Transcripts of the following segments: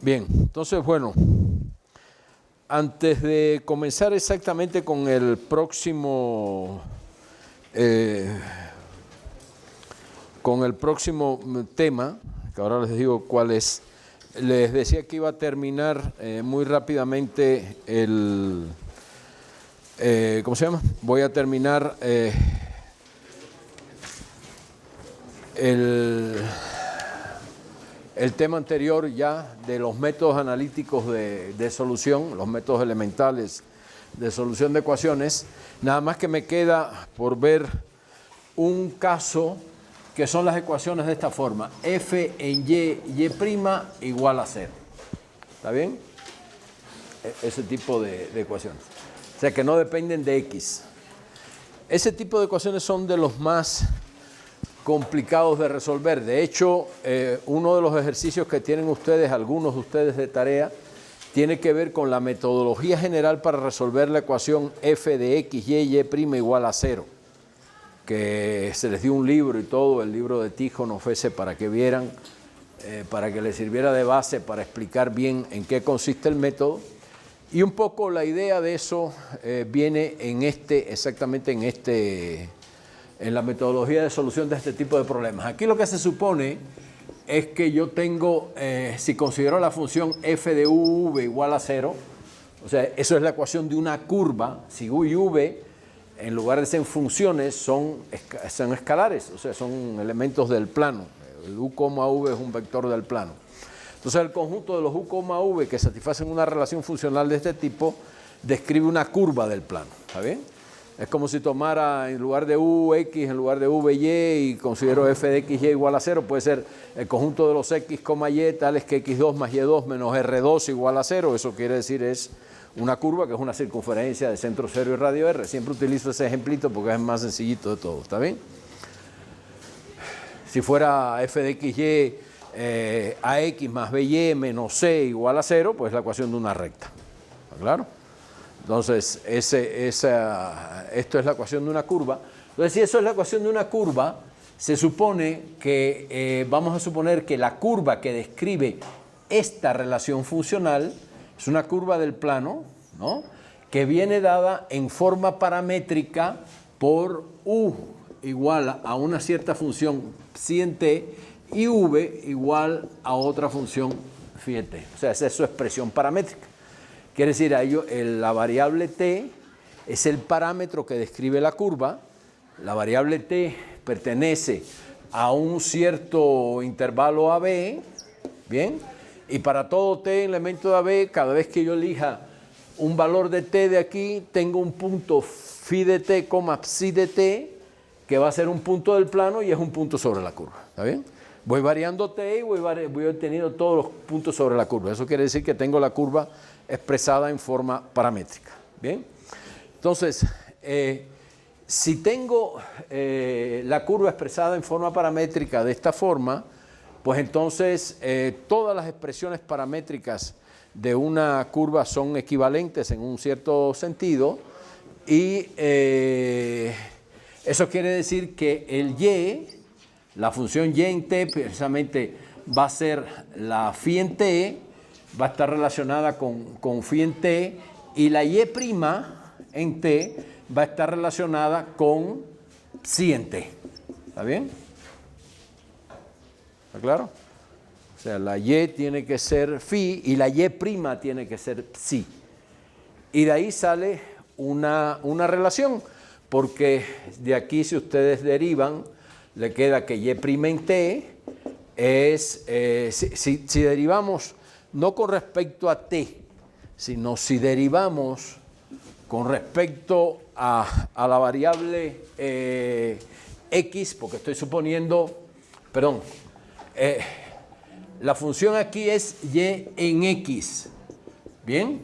Bien, entonces, bueno, antes de comenzar exactamente con el próximo tema, que ahora les digo cuál es, les decía que iba a terminar muy rápidamente ¿cómo se llama? Voy a terminar el tema anterior ya de los métodos analíticos de solución, los métodos elementales de solución de ecuaciones. Nada más que me queda por ver un caso que son las ecuaciones de esta forma: f en y igual a 0. ¿Está bien? Ese tipo de ecuaciones. O sea, que no dependen de x. Ese tipo de ecuaciones son de los más complicados de resolver. De hecho, uno de los ejercicios que tienen ustedes, algunos de ustedes de tarea, tiene que ver con la metodología general para resolver la ecuación f de x, y igual a 0. Que se les dio un libro y todo, el libro de Tíjono Fese, para que vieran, para que les sirviera de base para explicar bien en qué consiste el método. Y un poco la idea de eso viene exactamente en la metodología de solución de este tipo de problemas. Aquí lo que se supone es que yo tengo, si considero la función f de u igual a 0, o sea, eso es la ecuación de una curva. Si u y v, en lugar de ser funciones, son escalares, o sea, son elementos del plano. El u, v es un vector del plano. Entonces, el conjunto de los u, v que satisfacen una relación funcional de este tipo describe una curva del plano. ¿Está bien? Es como si tomara en lugar de u, x, en lugar de v, y considero f de x, y igual a 0, puede ser el conjunto de los x, y, tales que x2 más y2 menos r2 igual a 0. Eso quiere decir es una curva que es una circunferencia de centro 0 y radio r. Siempre utilizo ese ejemplito porque es el más sencillito de todo. ¿Está bien? Si fuera f de x, y ax más by menos c igual a 0, pues la ecuación de una recta. ¿Está claro? Entonces, esto es la ecuación de una curva. Entonces, si eso es la ecuación de una curva, se supone que, vamos a suponer que la curva que describe esta relación funcional es una curva del plano, ¿no?, que viene dada en forma paramétrica por u igual a una cierta función psi en t y v igual a otra función phi en t. O sea, esa es su expresión paramétrica. Quiere decir, la variable t es el parámetro que describe la curva. La variable t pertenece a un cierto intervalo AB, ¿bien? Y para todo t elemento de AB, cada vez que yo elija un valor de t de aquí, tengo un punto phi de t, psi de t, que va a ser un punto del plano y es un punto sobre la curva. ¿Está bien? Voy variando t y voy obteniendo todos los puntos sobre la curva. Eso quiere decir que tengo la curva expresada en forma paramétrica. Bien, entonces, si tengo la curva expresada en forma paramétrica de esta forma, pues entonces todas las expresiones paramétricas de una curva son equivalentes en un cierto sentido, y eso quiere decir que el y, la función y en t, precisamente va a ser la phi en t, va a estar relacionada con phi en t, y la y' en t va a estar relacionada con psi en t. ¿Está bien? ¿Está claro? O sea, la y tiene que ser phi y la y' tiene que ser psi. Y de ahí sale una relación, porque de aquí, si ustedes derivan, le queda que y' en t es, si derivamos no con respecto a t, sino si derivamos con respecto a la variable x, porque estoy suponiendo, perdón, la función aquí es y en x, ¿bien?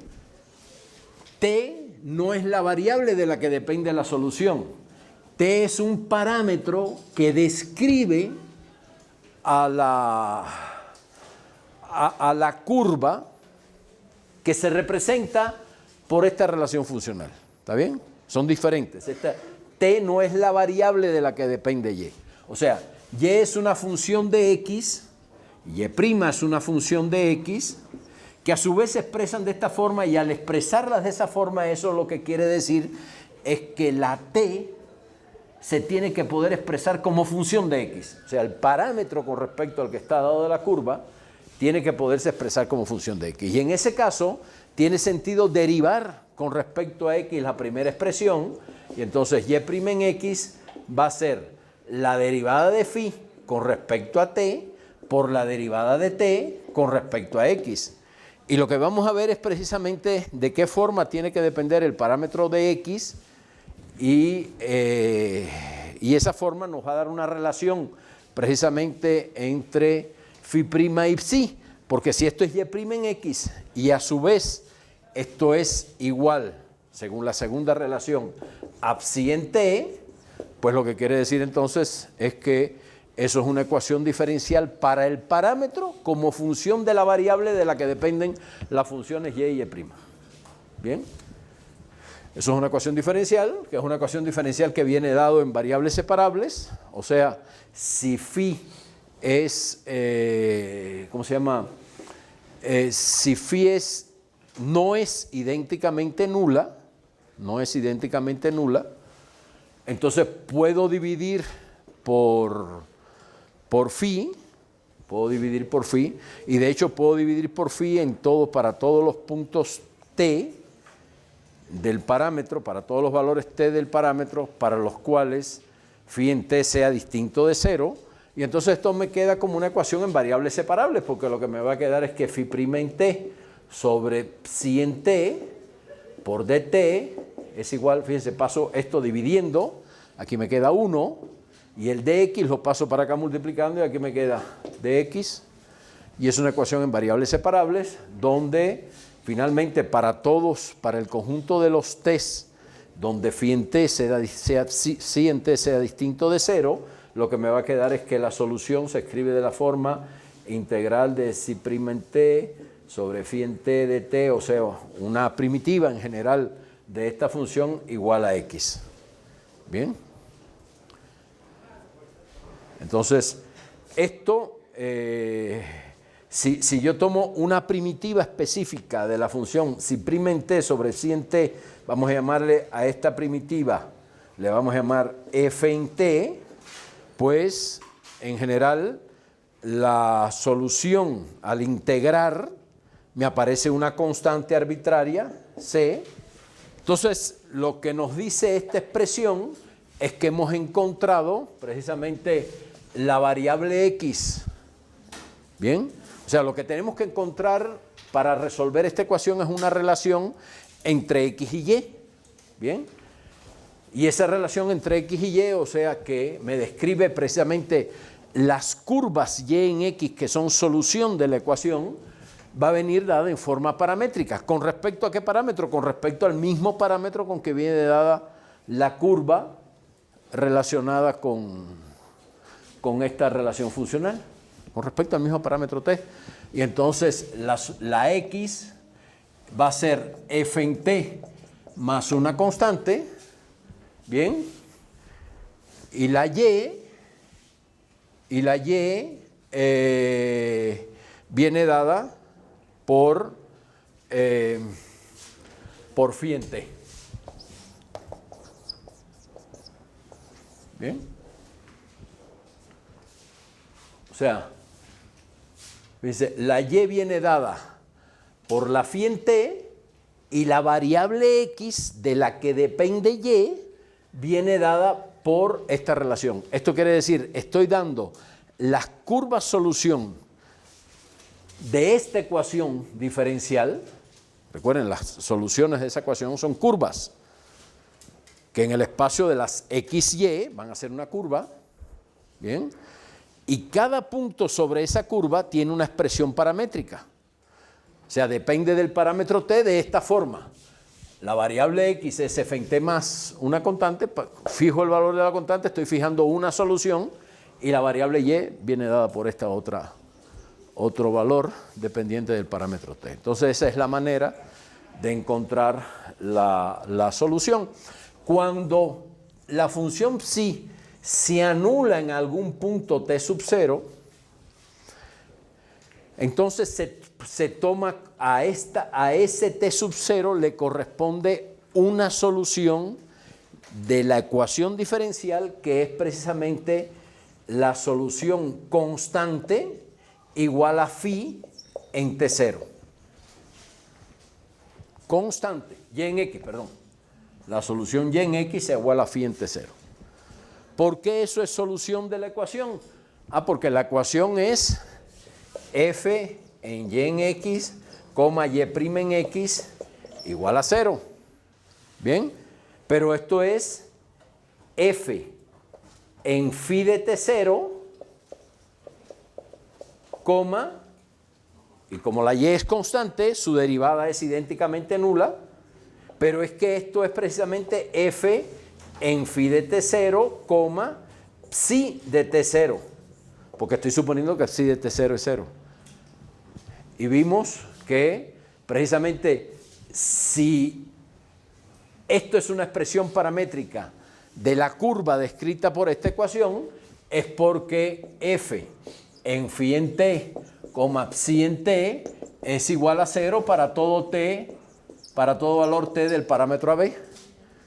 T no es la variable de la que depende la solución. T es un parámetro que describe a la curva que se representa por esta relación funcional. ¿Está bien? Son diferentes. T no es la variable de la que depende y. O sea, y es una función de x, y' es una función de x, que a su vez se expresan de esta forma, y al expresarlas de esa forma, eso lo que quiere decir es que la t se tiene que poder expresar como función de x. O sea, el parámetro con respecto al que está dado de la curva tiene que poderse expresar como función de x. Y en ese caso tiene sentido derivar con respecto a x la primera expresión, y entonces y' en x va a ser la derivada de phi con respecto a t por la derivada de t con respecto a x. Y lo que vamos a ver es precisamente de qué forma tiene que depender el parámetro de x, y esa forma nos va a dar una relación precisamente entre phi' y psi, porque si esto es y' en x y a su vez esto es igual, según la segunda relación, a psi en t, pues lo que quiere decir entonces es que eso es una ecuación diferencial para el parámetro como función de la variable de la que dependen las funciones y y y'. ¿Bien? Eso es una ecuación diferencial, que es una ecuación diferencial que viene dado en variables separables. O sea, si phi es, ¿cómo se llama? Si phi no es idénticamente nula, entonces puedo dividir por phi, y de hecho puedo dividir por phi para todos los puntos t del parámetro, para todos los valores t del parámetro, para los cuales phi en t sea distinto de 0, y entonces esto me queda como una ecuación en variables separables, porque lo que me va a quedar es que phi' en t sobre psi en t por dt es igual, fíjense, paso esto dividiendo, aquí me queda 1, y el dx lo paso para acá multiplicando, y aquí me queda dx, y es una ecuación en variables separables, donde finalmente para el conjunto de los t's, donde phi en t psi en t sea distinto de 0, lo que me va a quedar es que la solución se escribe de la forma integral de psi' en t sobre phi en t de t, o sea, una primitiva en general de esta función igual a x. ¿Bien? Entonces, esto, si yo tomo una primitiva específica de la función psi' en t sobre psi en t, vamos a llamarle a esta primitiva, le vamos a llamar f en t, pues en general la solución al integrar me aparece una constante arbitraria, c. Entonces, lo que nos dice esta expresión es que hemos encontrado precisamente la variable x. ¿Bien? O sea, lo que tenemos que encontrar para resolver esta ecuación es una relación entre x y y. ¿Bien? Y esa relación entre x y y, o sea, que me describe precisamente las curvas y en x que son solución de la ecuación, va a venir dada en forma paramétrica. ¿Con respecto a qué parámetro? Con respecto al mismo parámetro con que viene dada la curva relacionada con esta relación funcional, con respecto al mismo parámetro t. Y entonces la x va a ser f en t más una constante, ¿bien? Y la y viene dada por phi en t. ¿Bien? O sea, dice, la y viene dada por la phi en t, y la variable x de la que depende y viene dada por esta relación. Esto quiere decir, estoy dando las curvas solución de esta ecuación diferencial. Recuerden, las soluciones de esa ecuación son curvas, que en el espacio de las x, y van a ser una curva, ¿bien? Y cada punto sobre esa curva tiene una expresión paramétrica. O sea, depende del parámetro t de esta forma. La variable x es f en t más una constante, fijo el valor de la constante, estoy fijando una solución, y la variable y viene dada por esta otro valor dependiente del parámetro t. Entonces esa es la manera de encontrar la solución. Cuando la función psi se anula en algún punto t sub 0, Entonces se toma a ese t sub 0 le corresponde una solución de la ecuación diferencial que es precisamente la solución constante igual a phi en t0. Constante, y en x, perdón. La solución y en x es igual a phi en t0. ¿Por qué eso es solución de la ecuación? Porque la ecuación es f en y en x, y' en x igual a 0. ¿Bien? Pero esto es f en phi de t0, y como la y es constante, su derivada es idénticamente nula, pero es que esto es precisamente f en phi de t0, psi de t0, porque estoy suponiendo que psi de t0 es 0. Y vimos que precisamente si esto es una expresión paramétrica de la curva descrita por esta ecuación, es porque f en phi en t, psi en t es igual a 0 para todo t, para todo valor t del parámetro AB.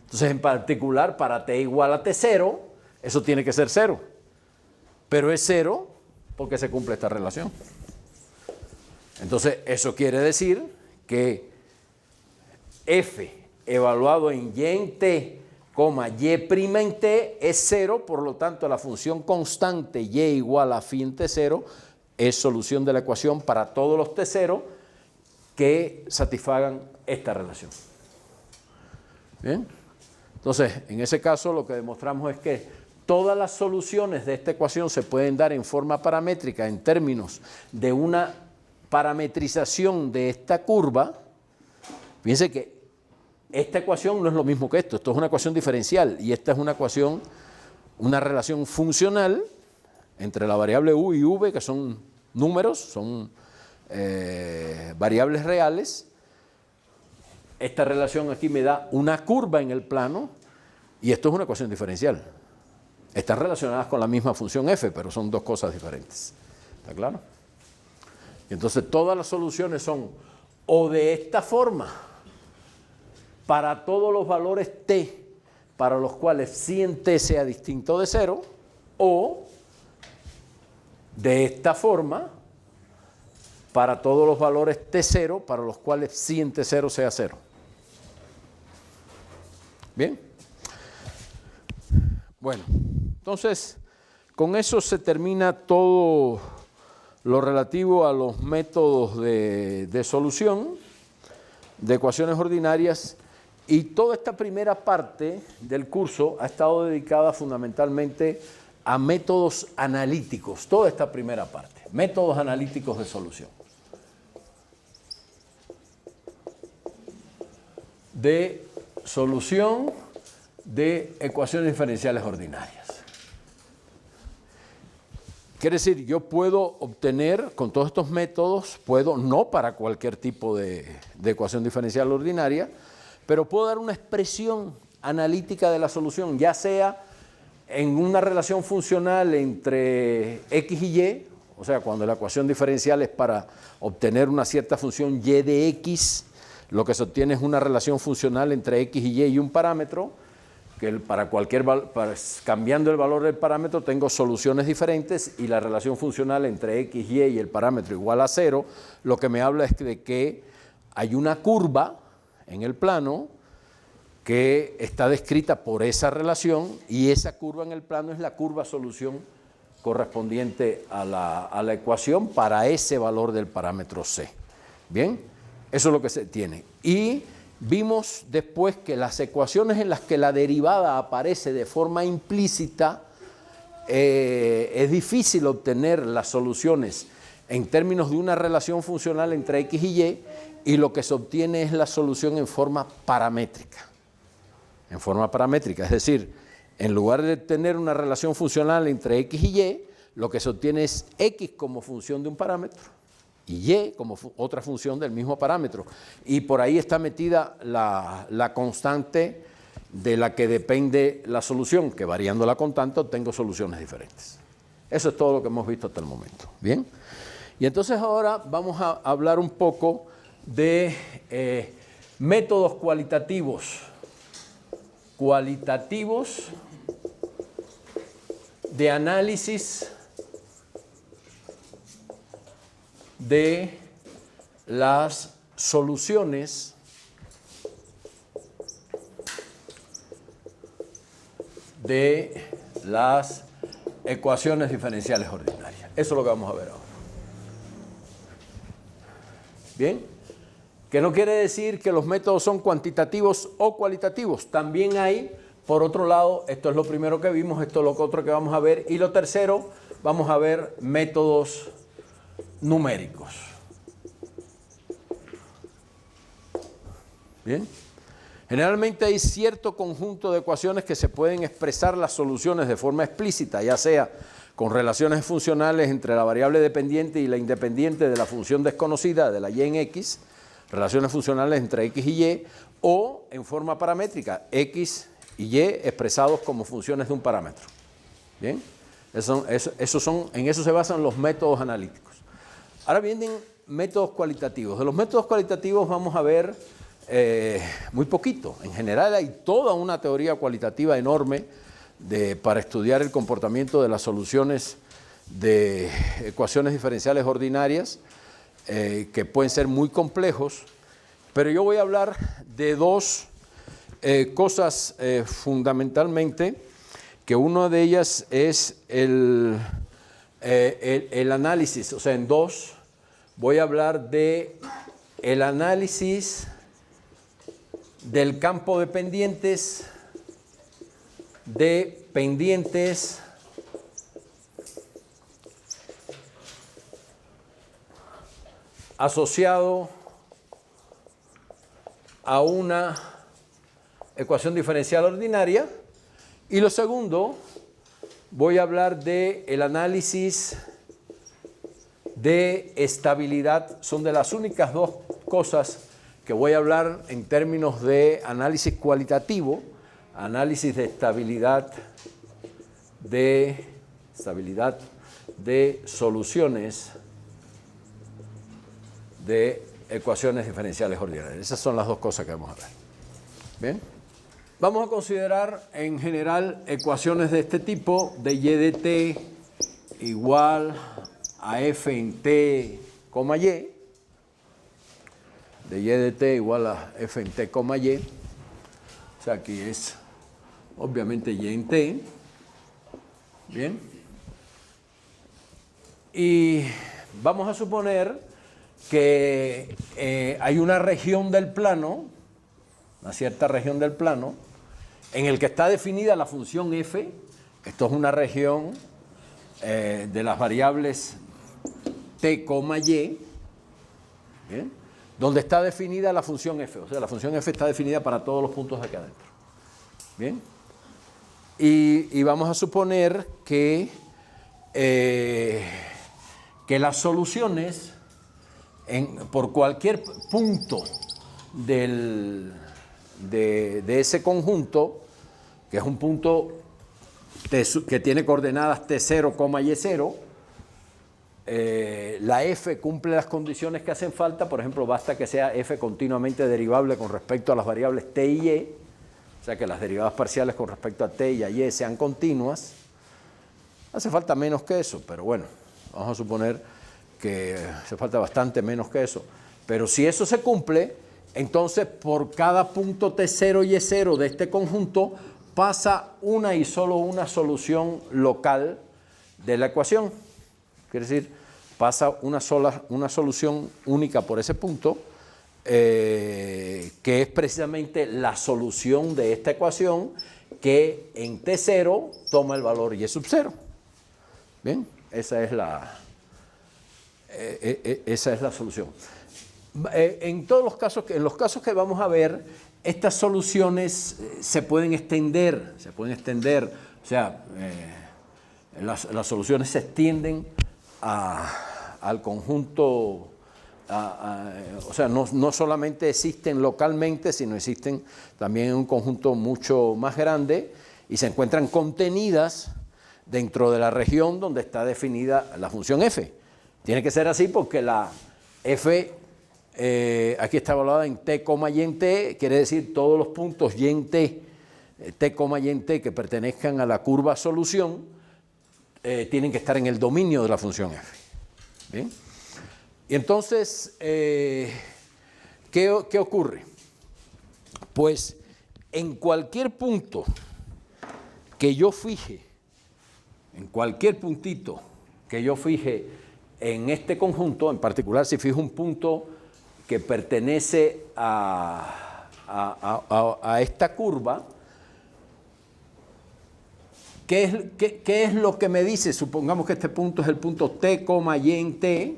Entonces, en particular, para t igual a t0, eso tiene que ser 0. Pero es 0 porque se cumple esta relación. Entonces, eso quiere decir que f evaluado en y en t, y' en t es 0, por lo tanto la función constante y igual a phi en t0 es solución de la ecuación para todos los t0 que satisfagan esta relación. Bien, entonces en ese caso lo que demostramos es que todas las soluciones de esta ecuación se pueden dar en forma paramétrica en términos de una parametrización de esta curva. Fíjense que esta ecuación no es lo mismo que esto es una ecuación diferencial y esta es una ecuación, una relación funcional entre la variable u y v, que son números, son variables reales. Esta relación aquí me da una curva en el plano y esto es una ecuación diferencial. Están relacionadas con la misma función f, pero son dos cosas diferentes. ¿Está claro? Y entonces todas las soluciones son o de esta forma, para todos los valores t, para los cuales psi en t sea distinto de 0, o de esta forma, para todos los valores t0, para los cuales psi en t0 sea 0. ¿Bien? Bueno, entonces, con eso se termina todo lo relativo a los métodos de solución de ecuaciones ordinarias. Y toda esta primera parte del curso ha estado dedicada fundamentalmente a métodos analíticos, toda esta primera parte, métodos analíticos de solución. De solución de ecuaciones diferenciales ordinarias. Quiere decir, yo puedo obtener con todos estos métodos, no para cualquier tipo de ecuación diferencial ordinaria, pero puedo dar una expresión analítica de la solución, ya sea en una relación funcional entre x y y, o sea, cuando la ecuación diferencial es para obtener una cierta función y de x, lo que se obtiene es una relación funcional entre x y un parámetro, que cambiando el valor del parámetro tengo soluciones diferentes y la relación funcional entre x y el parámetro igual a 0, lo que me habla es de que hay una curva en el plano que está descrita por esa relación y esa curva en el plano es la curva solución correspondiente a la ecuación para ese valor del parámetro c. Bien, eso es lo que se tiene. Y vimos después que las ecuaciones en las que la derivada aparece de forma implícita, es difícil obtener las soluciones en términos de una relación funcional entre x y lo que se obtiene es la solución en forma paramétrica. En forma paramétrica, es decir, en lugar de tener una relación funcional entre x y lo que se obtiene es x como función de un parámetro y y como otra función del mismo parámetro. Y por ahí está metida la constante de la que depende la solución, que variando la constante obtengo soluciones diferentes. Eso es todo lo que hemos visto hasta el momento. Bien. Y entonces ahora vamos a hablar un poco de métodos cualitativos de análisis de las soluciones de las ecuaciones diferenciales ordinarias. Eso es lo que vamos a ver ahora. Bien, que no quiere decir que los métodos son cuantitativos o cualitativos. También hay, por otro lado, esto es lo primero que vimos, esto es lo otro que vamos a ver. Y lo tercero, vamos a ver métodos numéricos. Bien. Generalmente hay cierto conjunto de ecuaciones que se pueden expresar las soluciones de forma explícita, ya sea con relaciones funcionales entre la variable dependiente y la independiente de la función desconocida de la y en x, relaciones funcionales entre x y y, o en forma paramétrica, x y y expresados como funciones de un parámetro. Bien, en eso se basan los métodos analíticos. Ahora vienen métodos cualitativos. De los métodos cualitativos vamos a ver muy poquito. En general hay toda una teoría cualitativa enorme para estudiar el comportamiento de las soluciones de ecuaciones diferenciales ordinarias que pueden ser muy complejos, pero yo voy a hablar de dos cosas fundamentalmente, que una de ellas es el análisis, o sea, en dos voy a hablar de el análisis del campo de pendientes asociado a una ecuación diferencial ordinaria. Y lo segundo, voy a hablar del análisis de estabilidad. Son de las únicas dos cosas que voy a hablar en términos de análisis cualitativo, análisis de estabilidad de soluciones de ecuaciones diferenciales ordinarias. Esas son las dos cosas que vamos a ver. Bien. Vamos a considerar en general ecuaciones de este tipo, de y de t igual a f en t, y, de y de t igual a f en t, y, o sea, aquí es obviamente y en t, bien, y vamos a suponer que hay una región del plano, una cierta región del plano, en el que está definida la función f. Esto es una región de las variables t, y, ¿bien?, donde está definida la función f. O sea, la función f está definida para todos los puntos de aquí adentro. Bien. Y vamos a suponer que las soluciones por cualquier punto de ese conjunto, que es un punto que tiene coordenadas t0, y0, la f cumple las condiciones que hacen falta. Por ejemplo, basta que sea f continuamente derivable con respecto a las variables t y y, o sea que las derivadas parciales con respecto a t y a y sean continuas. Hace falta menos que eso, pero bueno, vamos a suponer que hace falta bastante menos que eso. Pero si eso se cumple, entonces por cada punto t0 y y0 de este conjunto pasa una y solo una solución local de la ecuación. Quiere decir, pasa una solución única por ese punto, que es precisamente la solución de esta ecuación, que en t0 toma el valor y sub 0. Bien, esa es la solución. En todos los casos, en los casos que vamos a ver, estas soluciones se pueden extender, o sea, las soluciones se extienden al conjunto, o sea, no solamente existen localmente, sino existen también en un conjunto mucho más grande y se encuentran contenidas dentro de la región donde está definida la función f. Tiene que ser así porque la f aquí está evaluada en t, y en t, quiere decir todos los puntos y en t, t, y en t que pertenezcan a la curva solución tienen que estar en el dominio de la función f. ¿Bien? Y entonces, ¿qué ocurre? Pues en cualquier punto que yo fije, en cualquier puntito que yo fije en este conjunto, en particular si fijo un punto que pertenece a esta curva, ¿qué es lo que me dice? Supongamos que este punto es el punto t, y en t.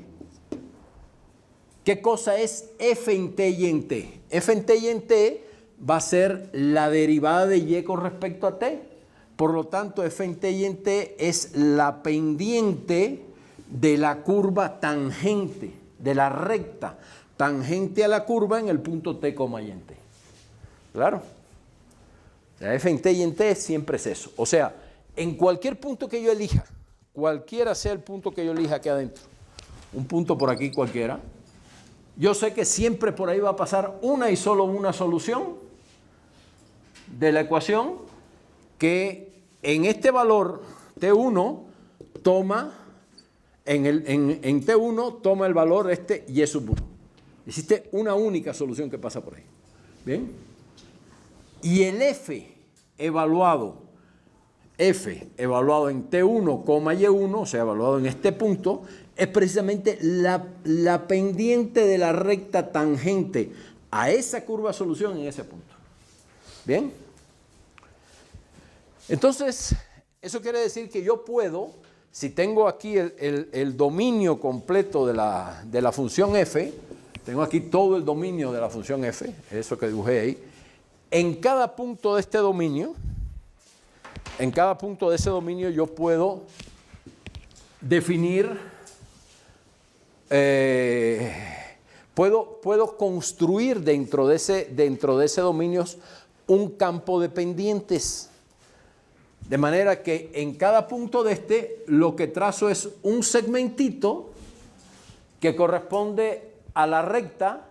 ¿Qué cosa es f en t y en t? F en t y en t va a ser la derivada de y con respecto a t. Por lo tanto, f en t y en t es la pendiente de la curva tangente, de la recta tangente a la curva en el punto t, y en t. ¿Claro? O sea, f en t y en t siempre es eso. O sea, en cualquier punto que yo elija, cualquiera sea el punto que yo elija aquí adentro, un punto por aquí cualquiera, yo sé que siempre por ahí va a pasar una y solo una solución de la ecuación que en este valor T1 toma, en T1 toma el valor este y es sub 1. Existe una única solución que pasa por ahí. ¿Bien? Y el F evaluado en T1, Y1, o sea, evaluado en este punto, es precisamente la pendiente de la recta tangente a esa curva solución en ese punto. ¿Bien? Entonces, eso quiere decir que yo puedo, si tengo aquí el dominio completo de la función f, tengo aquí todo el dominio de la función f, eso que dibujé ahí, en cada punto de este dominio, en cada punto de ese dominio yo puedo definir, puedo construir dentro de ese dominio un campo de pendientes. De manera que en cada punto de este lo que trazo es un segmentito que corresponde a la recta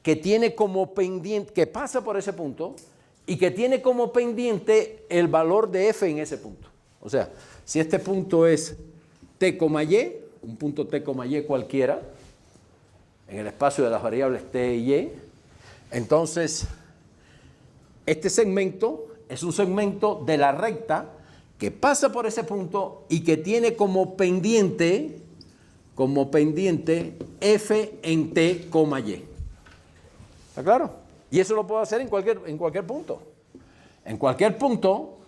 que tiene como pendiente, que pasa por ese punto y que tiene como pendiente el valor de f en ese punto. O sea, si este punto es t, y, un punto t, y cualquiera, en el espacio de las variables t y y, entonces este segmento es un segmento de la recta que pasa por ese punto y que tiene como pendiente f en t, y. ¿Está claro? Y eso lo puedo hacer en cualquier punto. En cualquier punto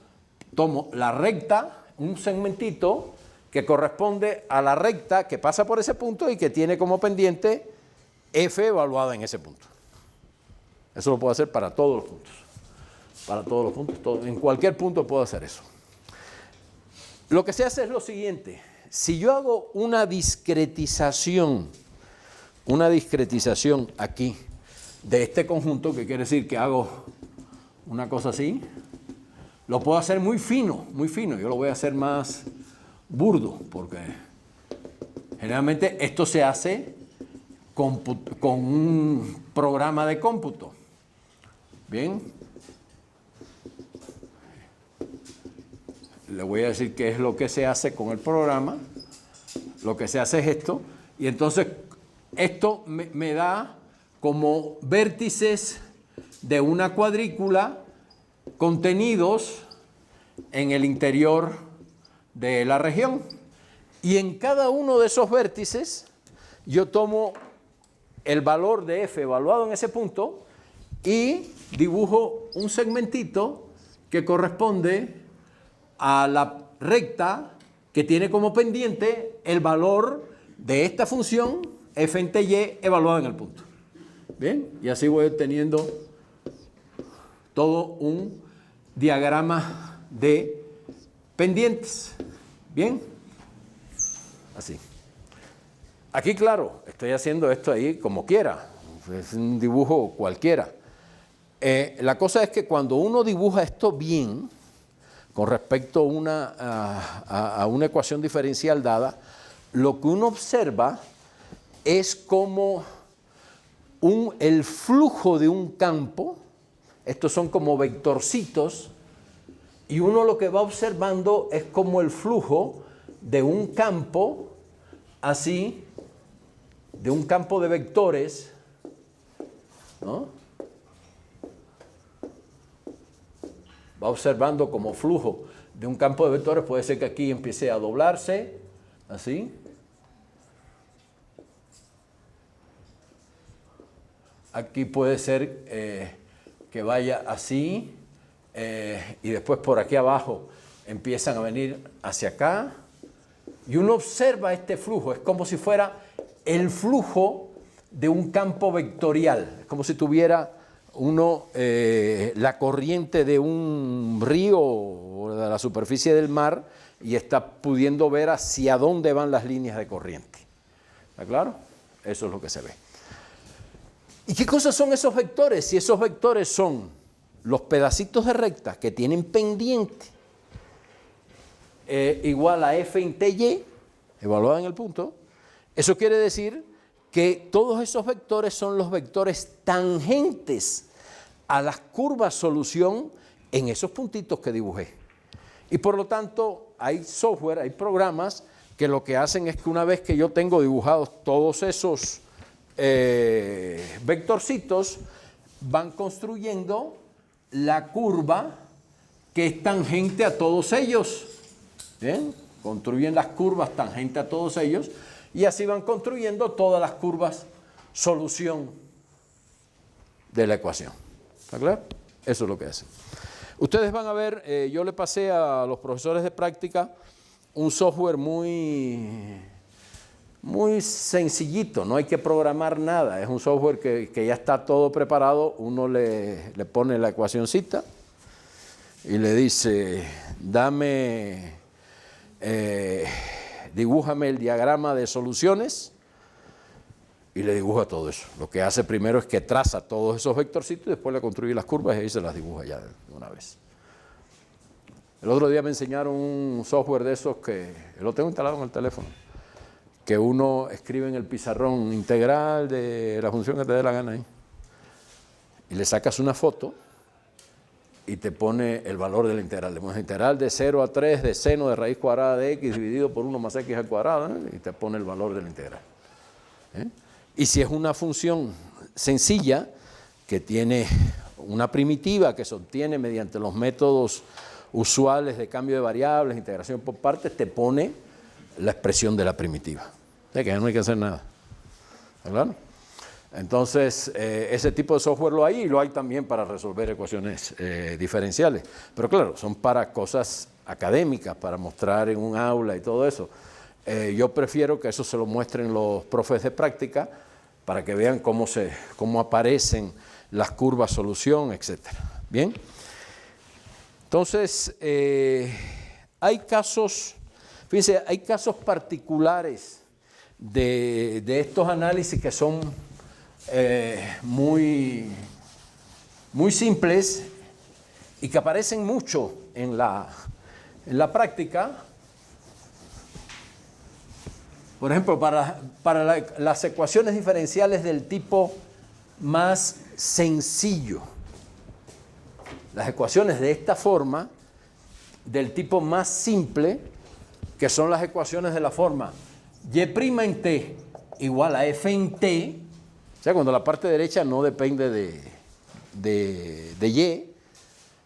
tomo la recta, un segmentito que corresponde a la recta que pasa por ese punto y que tiene como pendiente f evaluada en ese punto. Eso lo puedo hacer para todos los puntos. Para todos los puntos, en cualquier punto puedo hacer eso. Lo que se hace es lo siguiente: si yo hago una discretización aquí de este conjunto, que quiere decir que hago una cosa así, lo puedo hacer muy fino, yo lo voy a hacer más burdo, porque generalmente esto se hace con un programa de cómputo. Bien. Le voy a decir qué es lo que se hace con el programa. Lo que se hace es esto. Y entonces esto me da como vértices de una cuadrícula contenidos en el interior de la región. Y en cada uno de esos vértices yo tomo el valor de f evaluado en ese punto y dibujo un segmentito que corresponde a la recta que tiene como pendiente el valor de esta función f en t y evaluada en el punto. Bien, y así voy obteniendo todo un diagrama de pendientes. Bien, así. Aquí, claro, estoy haciendo esto ahí como quiera, es un dibujo cualquiera. La cosa es que cuando uno dibuja esto bien, con respecto a una ecuación diferencial dada, lo que uno observa es como el flujo de un campo. Estos son como vectorcitos, y uno lo que va observando es como el flujo de un campo, así, de un campo de vectores, ¿no? Va observando como flujo de un campo de vectores. Puede ser que aquí empiece a doblarse, así. Aquí puede ser que vaya así, y después por aquí abajo empiezan a venir hacia acá. Y uno observa este flujo, es como si fuera el flujo de un campo vectorial. Es como si tuviera uno la corriente de un río o de la superficie del mar y está pudiendo ver hacia dónde van las líneas de corriente. ¿Está claro? Eso es lo que se ve. ¿Y qué cosas son esos vectores? Si esos vectores son los pedacitos de recta que tienen pendiente igual a f int y, evaluada en el punto, eso quiere decir que todos esos vectores son los vectores tangentes a las curvas solución en esos puntitos que dibujé. Y por lo tanto hay software, hay programas que lo que hacen es que una vez que yo tengo dibujados todos esos vectorcitos, van construyendo la curva que es tangente a todos ellos. ¿Bien? Construyen las curvas tangente a todos ellos y así van construyendo todas las curvas solución de la ecuación. ¿Está claro? Eso es lo que hacen. Ustedes van a ver, yo le pasé a los profesores de práctica un software muy sencillito, no hay que programar nada, es un software que ya está todo preparado. Uno le pone la ecuacioncita y le dice, dibújame el diagrama de soluciones, y le dibuja todo eso. Lo que hace primero es que traza todos esos vectorcitos y después le construye las curvas y ahí se las dibuja ya de una vez. El otro día me enseñaron un software de esos que lo tengo instalado en el teléfono, que uno escribe en el pizarrón integral de la función que te dé la gana ahí, y le sacas una foto y te pone el valor de la integral. Le integral de 0 a 3 de seno de raíz cuadrada de x dividido por 1 más x al cuadrado, y te pone el valor de la integral. Y si es una función sencilla que tiene una primitiva que se obtiene mediante los métodos usuales de cambio de variables, integración por partes, te pone la expresión de la primitiva. O sea que ya no hay que hacer nada. ¿Está claro? Entonces, ese tipo de software lo hay, y lo hay también para resolver ecuaciones diferenciales. Pero claro, son para cosas académicas, para mostrar en un aula y todo eso. Yo prefiero que eso se lo muestren los profes de práctica para que vean cómo aparecen las curvas solución, etc. ¿Bien? Entonces, hay casos, fíjense, hay casos particulares de estos análisis que son muy simples y que aparecen mucho en la práctica. Por ejemplo, para las ecuaciones diferenciales del tipo más sencillo, las ecuaciones de esta forma, del tipo más simple, que son las ecuaciones de la forma y' en t igual a f en t, o sea, cuando la parte derecha no depende de y,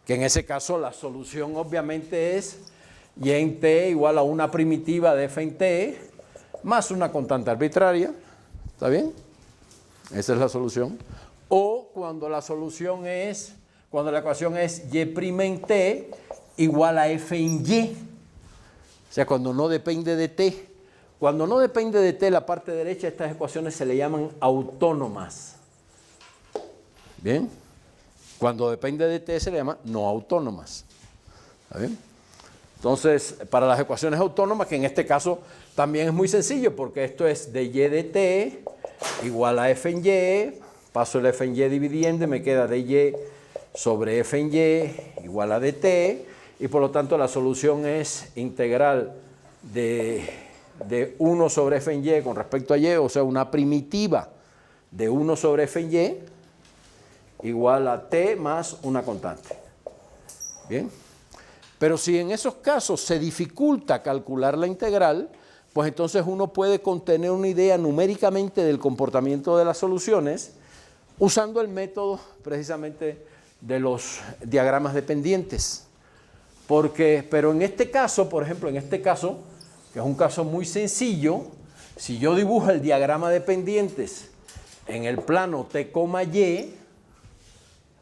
que en ese caso la solución obviamente es y en t igual a una primitiva de f en t más una constante arbitraria. ¿Está bien? Esa es la solución. O cuando la ecuación es y' en t igual a f en y. O sea, cuando no depende de t. Cuando no depende de t la parte derecha, estas ecuaciones se le llaman autónomas. ¿Bien? Cuando depende de t se le llama no autónomas. ¿Está bien? Entonces, para las ecuaciones autónomas, que en este caso también es muy sencillo, porque esto es de y de t igual a f en y, paso el f en y dividiendo y me queda de y sobre f en y igual a dt, y por lo tanto la solución es integral de de 1 sobre f en y con respecto a y, o sea, una primitiva de 1 sobre f en y, igual a t más una constante. Bien. Pero si en esos casos se dificulta calcular la integral, pues entonces uno puede contener una idea numéricamente del comportamiento de las soluciones usando el método precisamente de los diagramas de pendientes. Pero en este caso, por ejemplo, en este caso, que es un caso muy sencillo, si yo dibujo el diagrama de pendientes en el plano t, y,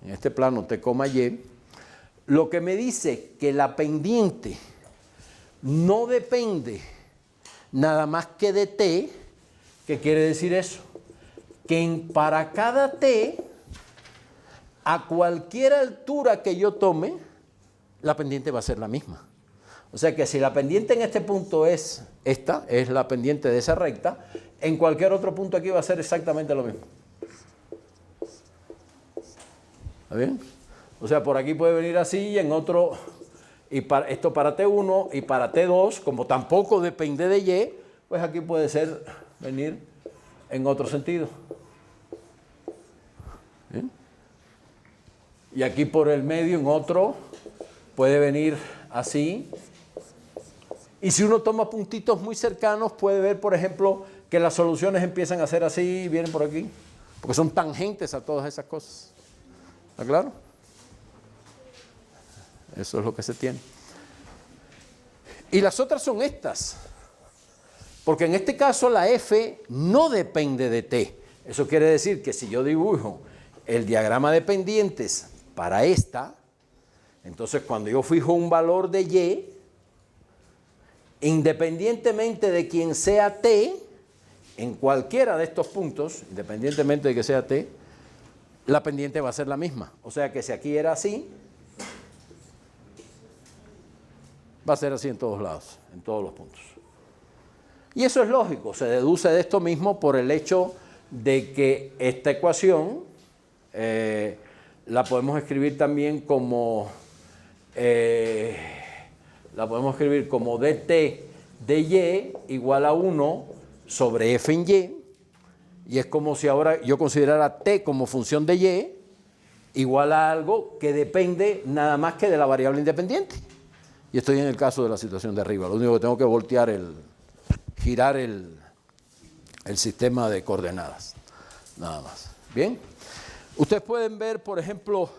en este plano t, y, lo que me dice que la pendiente no depende nada más que de t, ¿qué quiere decir eso? Que para cada t, a cualquier altura que yo tome, la pendiente va a ser la misma. O sea que si la pendiente en este punto es esta, es la pendiente de esa recta, en cualquier otro punto aquí va a ser exactamente lo mismo. ¿Está bien? O sea, por aquí puede venir así y en otro, esto para T1 y para T2, como tampoco depende de Y, pues aquí puede ser venir en otro sentido. ¿Bien? Y aquí por el medio en otro puede venir así. Y si uno toma puntitos muy cercanos, puede ver, por ejemplo, que las soluciones empiezan a ser así y vienen por aquí, porque son tangentes a todas esas cosas. ¿Está claro? Eso es lo que se tiene. Y las otras son estas, porque en este caso la f no depende de t. Eso quiere decir que si yo dibujo el diagrama de pendientes para esta, entonces cuando yo fijo un valor de y, independientemente de quien sea t, en cualquiera de estos puntos, independientemente de que sea t, la pendiente va a ser la misma. O sea que si aquí era así, va a ser así en todos lados, en todos los puntos. Y eso es lógico, se deduce de esto mismo por el hecho de que esta ecuación la podemos escribir también como dt de y igual a 1 sobre f en y es como si ahora yo considerara t como función de y igual a algo que depende nada más que de la variable independiente. Y estoy en el caso de la situación de arriba. Lo único que tengo que voltear girar el sistema de coordenadas. Nada más. Bien. Ustedes pueden ver, por ejemplo,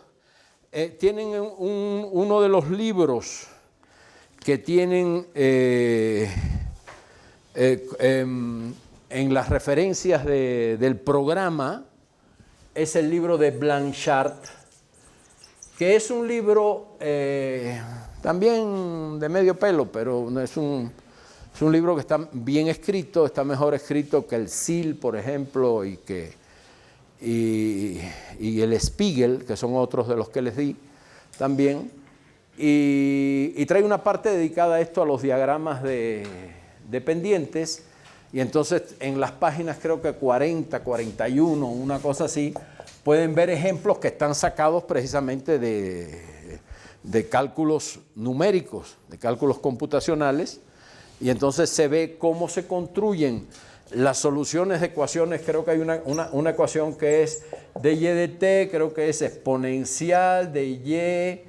tienen uno de los libros que tienen en las referencias del programa, es el libro de Blanchard, que es un libro también de medio pelo, pero es un libro que está bien escrito, está mejor escrito que el SIL, por ejemplo, y el Spiegel, que son otros de los que les di también, y trae una parte dedicada a esto, a los diagramas de pendientes, y entonces en las páginas creo que 40, 41, una cosa así, pueden ver ejemplos que están sacados precisamente de cálculos numéricos, de cálculos computacionales, y entonces se ve cómo se construyen las soluciones de ecuaciones. Creo que hay una ecuación que es de y de t, creo que es exponencial de y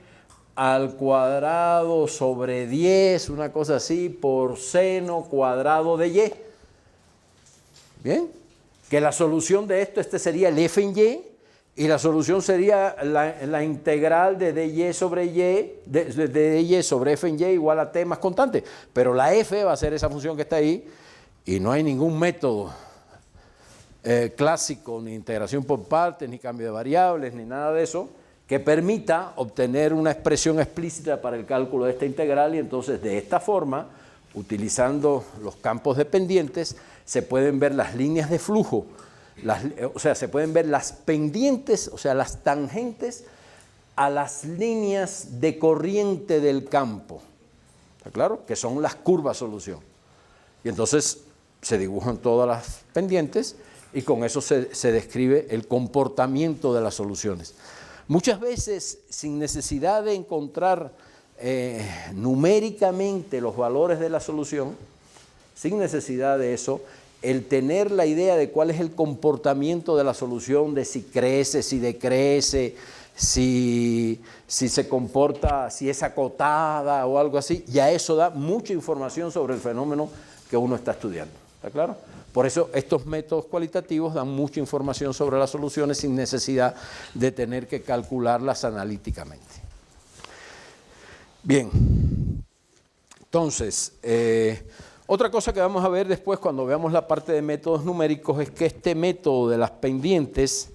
al cuadrado sobre 10, una cosa así, por seno cuadrado de y. Bien, que la solución de esto, este sería el f en y la solución sería la integral de dy sobre y, de dy sobre f en y igual a t más constante. Pero la f va a ser esa función que está ahí y no hay ningún método clásico, ni integración por partes, ni cambio de variables, ni nada de eso, que permita obtener una expresión explícita para el cálculo de esta integral. Y entonces de esta forma, utilizando los campos dependientes, se pueden ver las líneas de flujo, o sea, se pueden ver las pendientes, o sea, las tangentes a las líneas de corriente del campo. ¿Está claro? Que son las curvas solución. Y entonces se dibujan todas las pendientes y con eso se describe el comportamiento de las soluciones. Muchas veces, sin necesidad de encontrar numéricamente los valores de la solución, sin necesidad de eso, el tener la idea de cuál es el comportamiento de la solución, de si crece, si decrece, si se comporta, si es acotada o algo así, ya eso da mucha información sobre el fenómeno que uno está estudiando. ¿Está claro? Por eso estos métodos cualitativos dan mucha información sobre las soluciones sin necesidad de tener que calcularlas analíticamente. Bien, entonces, otra cosa que vamos a ver después cuando veamos la parte de métodos numéricos es que este método de las pendientes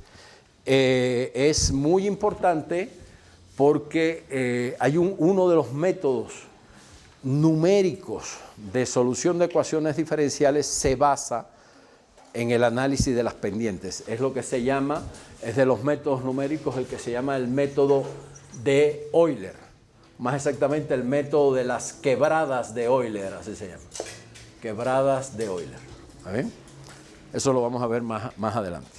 es muy importante porque hay uno de los métodos numéricos de solución de ecuaciones diferenciales se basa en el análisis de las pendientes. Es lo que se llama, es de los métodos numéricos el que se llama el método de Euler. Más exactamente el método de las quebradas de Euler, así se llama. Quebradas de Euler. ¿Está bien? Eso lo vamos a ver más adelante.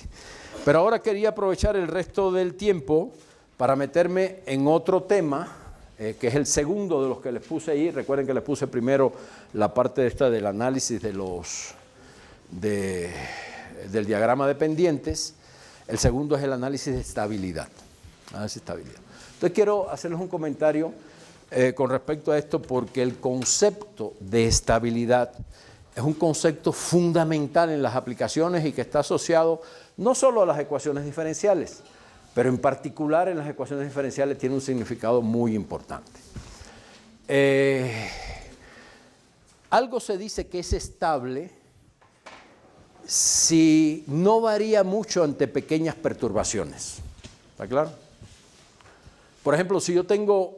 Pero ahora quería aprovechar el resto del tiempo para meterme en otro tema, que es el segundo de los que les puse ahí. Recuerden que les puse primero la parte esta del análisis del diagrama de pendientes. El segundo es el análisis de estabilidad. Entonces quiero hacerles un comentario con respecto a esto porque el concepto de estabilidad es un concepto fundamental en las aplicaciones y que está asociado no solo a las ecuaciones diferenciales, pero en particular en las ecuaciones diferenciales tiene un significado muy importante. Algo se dice que es estable si no varía mucho ante pequeñas perturbaciones. ¿Está claro? Por ejemplo, si yo tengo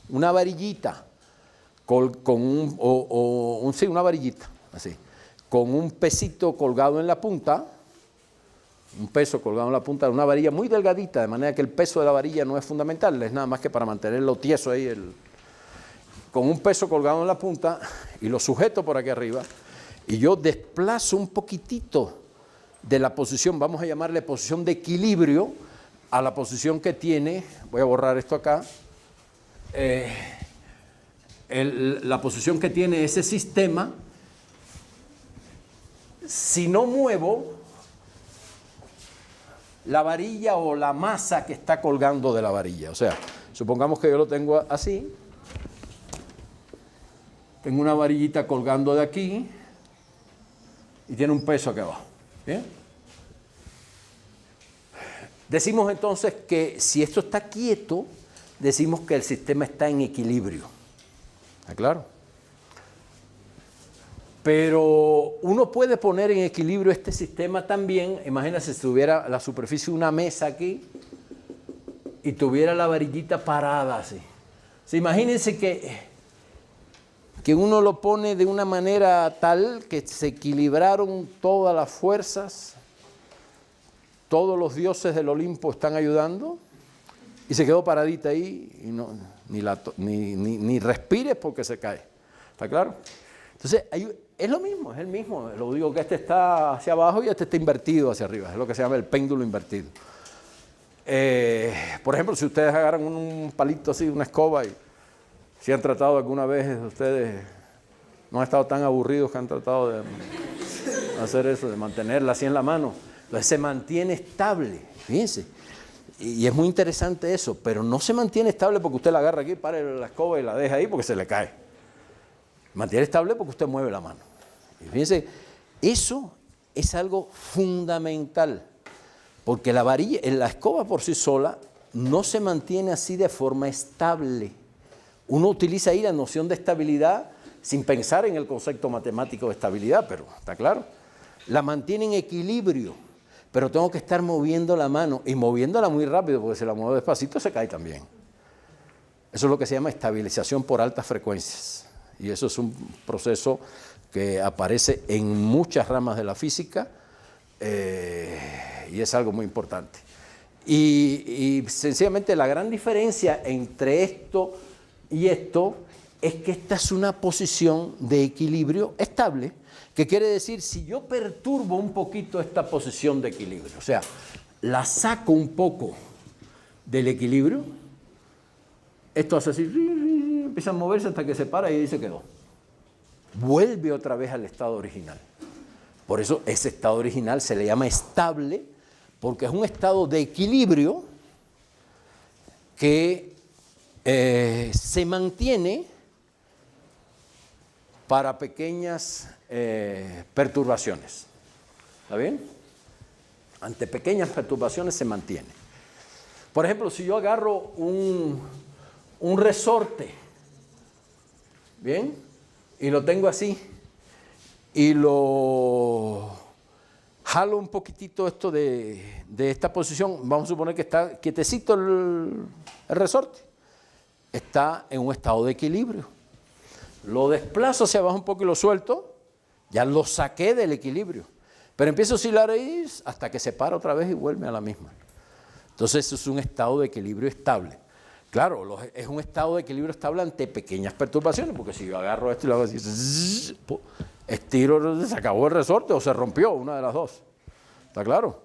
una varillita una varillita, así, con un pesito colgado en la punta, un peso colgado en la punta de una varilla muy delgadita, de manera que el peso de la varilla no es fundamental, es nada más que para mantenerlo tieso ahí, con un peso colgado en la punta y lo sujeto por aquí arriba, y yo desplazo un poquitito de la posición, vamos a llamarle posición de equilibrio, a la posición que tiene, voy a borrar esto acá, la posición que tiene ese sistema, si no muevo la varilla o la masa que está colgando de la varilla, o sea, supongamos que yo lo tengo así, tengo una varillita colgando de aquí y tiene un peso aquí abajo, ¿bien? Decimos entonces que si esto está quieto, decimos que el sistema está en equilibrio. ¿Está claro? Pero uno puede poner en equilibrio este sistema también. Imagínense si tuviera la superficie de una mesa aquí y tuviera la varillita parada así. Imagínense que uno lo pone de una manera tal que se equilibraron todas las fuerzas, todos los dioses del Olimpo están ayudando y se quedó paradita ahí y no, ni respires porque se cae. ¿Está claro? Entonces, es lo mismo, es el mismo. Lo digo que este está hacia abajo y este está invertido hacia arriba. Es lo que se llama el péndulo invertido. Por ejemplo, si ustedes agarran un palito así, una escoba, y si han tratado alguna vez, ustedes no han estado tan aburridos que han tratado de hacer eso, de mantenerla así en la mano. Entonces se mantiene estable, fíjense. Y es muy interesante eso, pero no se mantiene estable porque usted la agarra aquí, pare la escoba y la deja ahí porque se le cae. Mantiene estable porque usted mueve la mano. Y fíjense, eso es algo fundamental, porque la escoba por sí sola no se mantiene así de forma estable. Uno utiliza ahí la noción de estabilidad sin pensar en el concepto matemático de estabilidad, pero está claro. La mantiene en equilibrio, pero tengo que estar moviendo la mano y moviéndola muy rápido, porque si la muevo despacito se cae también. Eso es lo que se llama estabilización por altas frecuencias. Y eso es un proceso que aparece en muchas ramas de la física y es algo muy importante. Y sencillamente la gran diferencia entre esto y esto es que esta es una posición de equilibrio estable, que quiere decir si yo perturbo un poquito esta posición de equilibrio, o sea, la saco un poco del equilibrio, esto hace así, empieza a moverse hasta que se para y ahí se quedó. vuelve otra vez al estado original. Por eso ese estado original se le llama estable, porque es un estado de equilibrio que se mantiene para pequeñas perturbaciones. ¿Está bien? Ante pequeñas perturbaciones se mantiene. Por ejemplo, si yo agarro un resorte, ¿bien? Y lo tengo así, y lo jalo un poquitito esto de esta posición, vamos a suponer que está quietecito el resorte, está en un estado de equilibrio. Lo desplazo hacia abajo un poco y lo suelto, ya lo saqué del equilibrio, pero empiezo a oscilar ahí hasta que se para otra vez y vuelve a la misma. Entonces eso es un estado de equilibrio estable. Claro, es un estado de equilibrio estable ante pequeñas perturbaciones, porque si yo agarro esto y lo hago así, estiro, se acabó el resorte o se rompió, una de las dos. ¿Está claro?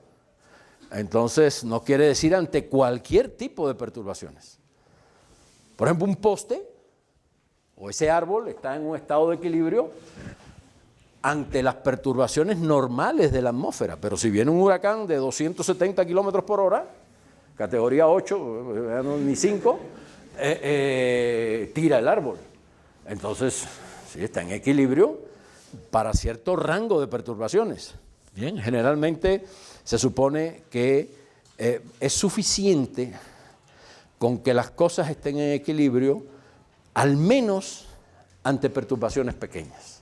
Entonces no quiere decir ante cualquier tipo de perturbaciones. Por ejemplo, un poste o ese árbol está en un estado de equilibrio ante las perturbaciones normales de la atmósfera, pero si viene un huracán de 270 kilómetros por hora, categoría 8, ni 5, tira el árbol. Entonces, sí, está en equilibrio para cierto rango de perturbaciones. Bien, generalmente se supone que es suficiente con que las cosas estén en equilibrio, al menos ante perturbaciones pequeñas.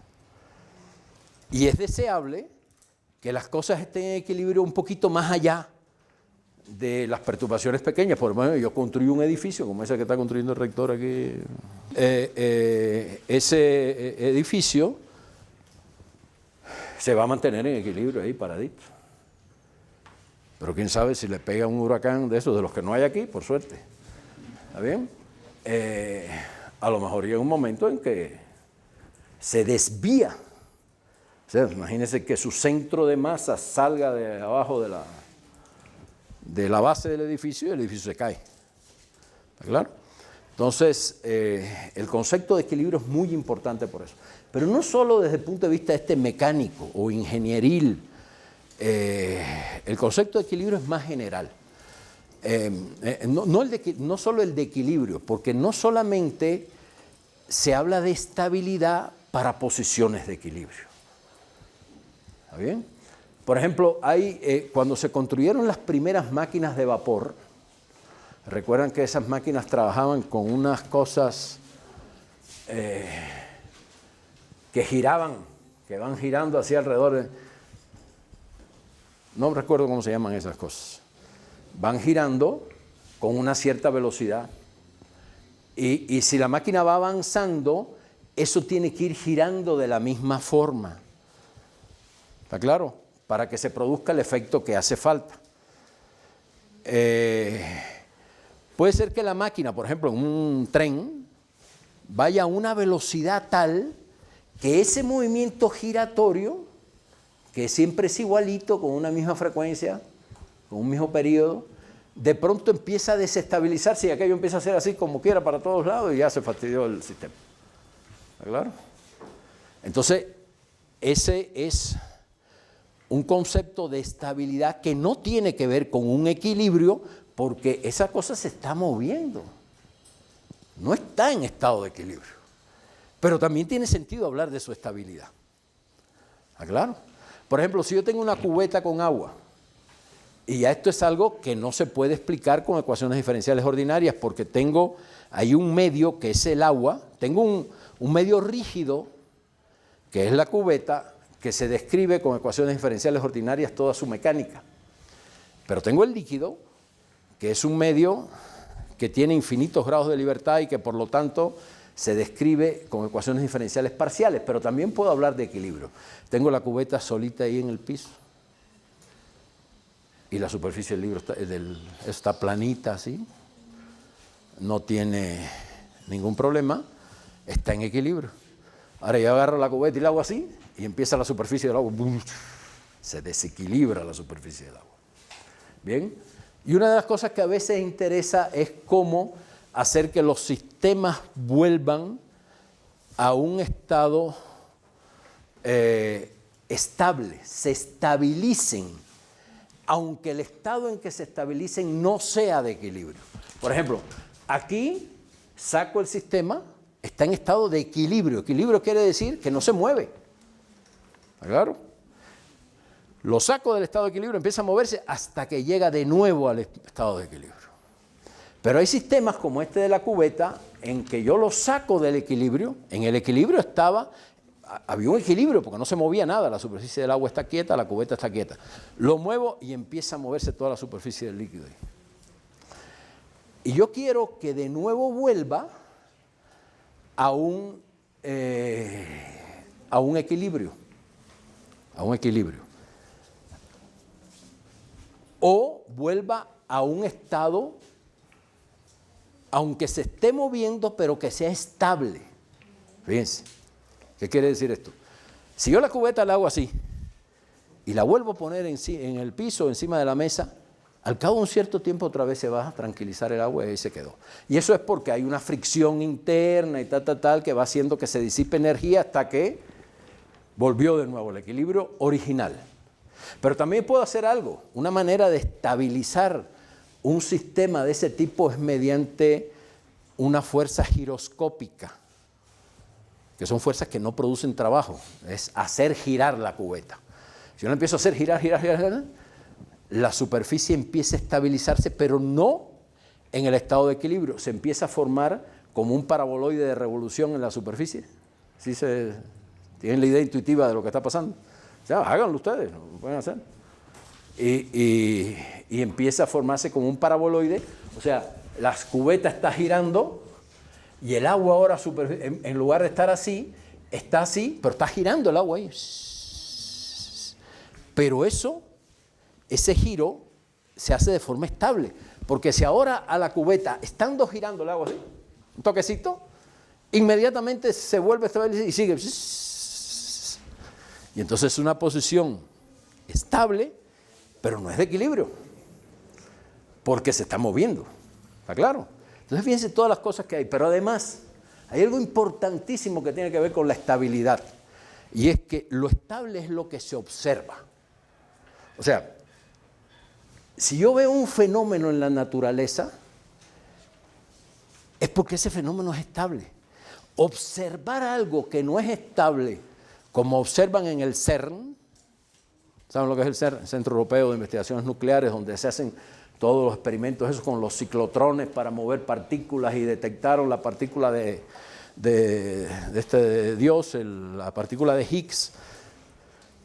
Y es deseable que las cosas estén en equilibrio un poquito más allá de las perturbaciones pequeñas. Por ejemplo, yo construí un edificio, como ese que está construyendo el rector aquí. Ese edificio se va a mantener en equilibrio ahí, paradito. Pero quién sabe si le pega un huracán de esos, de los que no hay aquí, por suerte. ¿Está bien? A lo mejor llega un momento en que se desvía. O sea, imagínense que su centro de masa salga de abajo de la base del edificio y el edificio se cae. ¿Está claro? Entonces, el concepto de equilibrio es muy importante por eso. Pero no solo desde el punto de vista mecánico o ingenieril. El concepto de equilibrio es más general. No solo el de equilibrio, porque no solamente se habla de estabilidad para posiciones de equilibrio. ¿Está bien? Por ejemplo, cuando se construyeron las primeras máquinas de vapor, recuerdan que esas máquinas trabajaban con unas cosas que giraban, que van girando hacia alrededor. No recuerdo cómo se llaman esas cosas. Van girando con una cierta velocidad. Y si la máquina va avanzando, eso tiene que ir girando de la misma forma. ¿Está claro? Para que se produzca el efecto que hace falta. Puede ser que la máquina, por ejemplo, en un tren, vaya a una velocidad tal que ese movimiento giratorio, que siempre es igualito, con una misma frecuencia, con un mismo periodo, de pronto empieza a desestabilizarse y aquello empieza a ser así como quiera para todos lados y ya se fastidió el sistema. ¿Está claro? Entonces, ese es un concepto de estabilidad que no tiene que ver con un equilibrio, porque esa cosa se está moviendo. No está en estado de equilibrio. Pero también tiene sentido hablar de su estabilidad. ¿Está claro? Por ejemplo, si yo tengo una cubeta con agua, y ya esto es algo que no se puede explicar con ecuaciones diferenciales ordinarias, porque tengo ahí un medio que es el agua, tengo un medio rígido, que es la cubeta, que se describe con ecuaciones diferenciales ordinarias toda su mecánica. Pero tengo el líquido, que es un medio que tiene infinitos grados de libertad y que por lo tanto se describe con ecuaciones diferenciales parciales, pero también puedo hablar de equilibrio. Tengo la cubeta solita ahí en el piso y la superficie del libro está planita así, no tiene ningún problema, está en equilibrio. Ahora yo agarro la cubeta y la hago así y empieza la superficie del agua, se desequilibra la superficie del agua. Bien, y una de las cosas que a veces interesa es cómo hacer que los sistemas vuelvan a un estado estable, se estabilicen, aunque el estado en que se estabilicen no sea de equilibrio. Por ejemplo, aquí saco el sistema, está en estado de equilibrio. Equilibrio quiere decir que no se mueve. ¿Está claro? Lo saco del estado de equilibrio, empieza a moverse hasta que llega de nuevo al estado de equilibrio. Pero hay sistemas como este de la cubeta en que yo lo saco del equilibrio. En el equilibrio había un equilibrio porque no se movía nada. La superficie del agua está quieta, la cubeta está quieta. Lo muevo y empieza a moverse toda la superficie del líquido. Y yo quiero que de nuevo vuelva a un equilibrio. A un equilibrio. O vuelva a un estado, aunque se esté moviendo, pero que sea estable. Fíjense, ¿qué quiere decir esto? Si yo la cubeta la hago así y la vuelvo a poner en el piso, encima de la mesa, al cabo de un cierto tiempo otra vez se va a tranquilizar el agua y ahí se quedó. Y eso es porque hay una fricción interna y tal, que va haciendo que se disipe energía hasta que volvió de nuevo al equilibrio original. Pero también puedo hacer algo. Una manera de estabilizar un sistema de ese tipo es mediante una fuerza giroscópica, que son fuerzas que no producen trabajo. Es hacer girar la cubeta. Si yo la empiezo a hacer girar, la superficie empieza a estabilizarse, pero no en el estado de equilibrio. Se empieza a formar como un paraboloide de revolución en la superficie. ¿Sí tienen la idea intuitiva de lo que está pasando? Ya, háganlo ustedes, lo pueden hacer. Y empieza a formarse como un paraboloide, o sea, la cubeta está girando y el agua ahora, en lugar de estar así, está así, pero está girando el agua ahí. Pero ese giro se hace de forma estable, porque si ahora a la cubeta, estando girando el agua así, un toquecito, inmediatamente se vuelve a establecer y sigue. Y entonces es una posición estable, pero no es de equilibrio, porque se está moviendo. ¿Está claro? Entonces fíjense todas las cosas que hay, pero además hay algo importantísimo que tiene que ver con la estabilidad, y es que lo estable es lo que se observa. O sea, si yo veo un fenómeno en la naturaleza, es porque ese fenómeno es estable. Observar algo que no es estable, como observan en el CERN, ¿saben lo que es el CERN? El Centro Europeo de Investigaciones Nucleares, donde se hacen todos los experimentos esos con los ciclotrones para mover partículas, y detectaron la partícula de Dios, la partícula de Higgs,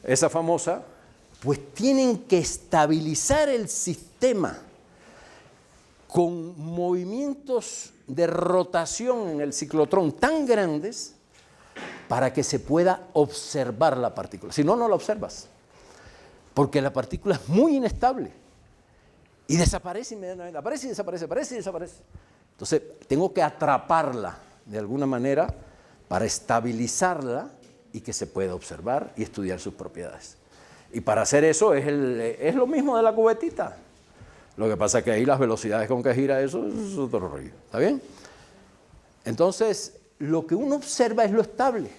esa famosa. Pues tienen que estabilizar el sistema con movimientos de rotación en el ciclotrón tan grandes para que se pueda observar la partícula. Si no, no la observas, porque la partícula es muy inestable y desaparece inmediatamente, aparece y desaparece, aparece y desaparece. Entonces, tengo que atraparla de alguna manera para estabilizarla y que se pueda observar y estudiar sus propiedades. Y para hacer eso es lo mismo de la cubetita. Lo que pasa es que ahí las velocidades con que gira eso es otro rollo. ¿Está bien? Entonces, lo que uno observa es lo estable.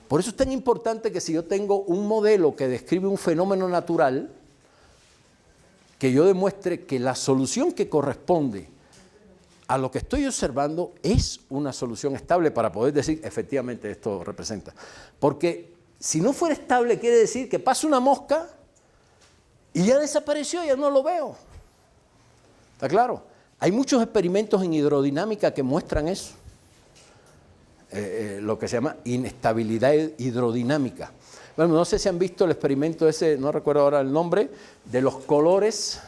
Por eso es tan importante que si yo tengo un modelo que describe un fenómeno natural, que yo demuestre que la solución que corresponde a lo que estoy observando es una solución estable para poder decir efectivamente esto representa. Porque si no fuera estable, quiere decir que pasa una mosca y ya desapareció, ya no lo veo. ¿Está claro? Hay muchos experimentos en hidrodinámica que muestran eso. Lo que se llama inestabilidad hidrodinámica. Bueno, no sé si han visto el experimento ese, no recuerdo ahora el nombre, de los colores